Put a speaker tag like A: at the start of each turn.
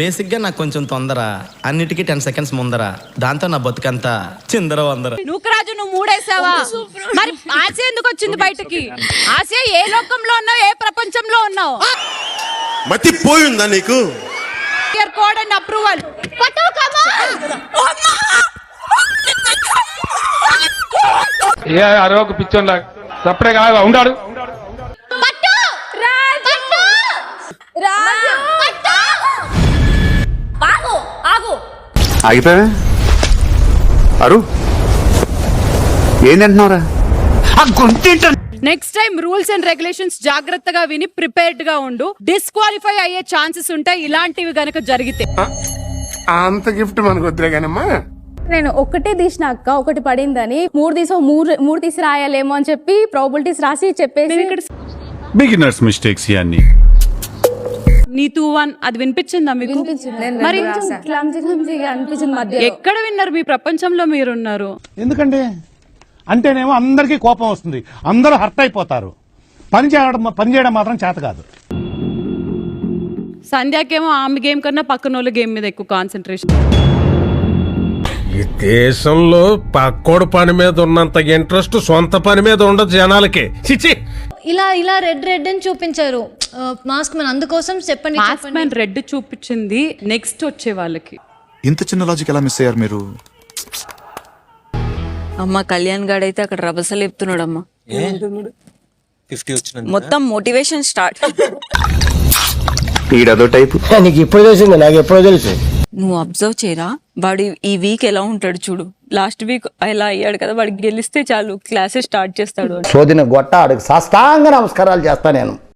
A: Basic గా నాకు కొంచెం తొందర, అన్నిటికీ 10 seconds ముందర, దాంతో నా బతుకంతా చిందర వందర.
B: నూకరాజు నువ్వు మూడేసావా? మరి ఆసియా ఎందుకు వచ్చింది బయటకి? ఆసియా ఏ లోకంలో ఉన్నావు, ఏ ప్రపంచంలో ఉన్నావు?
C: మతి పోయిందా నీకు?
B: Code and approval.
D: అరవకు పిచ్చోన్లా సపరేట్ కాగా ఉండాడు.
E: ఆగిపోయావే అరు ఏంటంటున్నావురా?
B: Next time rules and regulations జాగ్రత్తగా విని ప్రిపేర్డ్ గా ఉండు. డిస్క్వాలిఫై అయ్యే ఛాన్సెస్ ఉంటాయి ఇలాంటివి గనక జరిగితే.
C: అంత గిఫ్ట్ మనకు వద్దులే కానమ్మా.
F: నేను ఒకటే తీసిన అక్క, ఒకటి పడిందని మూడు తీసి రాయాలేమో అని చెప్పి ప్రాబిలిటీస్ రాసి చెప్పేసి
G: బిగినర్స్ మిస్టేక్స్ ఇవన్నీ.
B: నీ 2-1 అది వినిపించిందా మీకు? మరి
F: క్లమ్జీగా అనిపించింది మధ్య.
B: ఎక్కడ విన్నారు? మీ ప్రపంచంలో మీరున్నారు.
H: ఎందుకంటే అంటేనేమో అందరికీ కోపం వస్తుంది, అందరూ హర్ట్ అయిపోతారు. పని చేయడం మాత్రం చేత కాదు.
B: సంధ్యాకేమో ఆమె గేమ్ కన్నా పక్కన వాళ్ళ గేమ్ మీద ఎక్కువ కాన్సన్ట్రేషన్.
I: ఈ దేశంలో పక్కోడు పని మీద ఉన్నంత ఇంట్రెస్ట్ సొంత పని మీద ఉండదు జనాలకి. చిచి
J: ఇలా రెడ్ అని చూపించారు మాస్క్ మ్యాన్, అందుకోసం చెప్పండి.
B: మాస్క్ మ్యాన్ రెడ్ చూపించింది నెక్స్ట్ వచ్చే వాళ్ళకి.
K: ఇంత చిన్న లాజిక్ ఎలా మిస్ అయ్యారు మీరు?
L: అమ్మ కళ్యాణ్ గాడు అయితే అక్కడ రభసలు చెప్తున్నాడు అమ్మా. మొత్తం మోటివేషన్ స్టార్ట్.
E: ఈడదో టైపు.
A: నీకు ఎప్పుడు తెలిసింది? నాకు ఎప్పుడో తెలుసు.
L: నువ్వు అబ్జర్వ్ చేయరా, వాడు ఈ వీక్ ఎలా ఉంటాడు చూడు. లాస్ట్ వీక్ ఎలా అయ్యాడు కదా, వాడికి గెలిస్తే చాలు క్లాసెస్ స్టార్ట్ చేస్తాడు.
A: శోధిన గొట్ట ఆడికి సాష్టాంగ నమస్కారాలు చేస్తా నేను.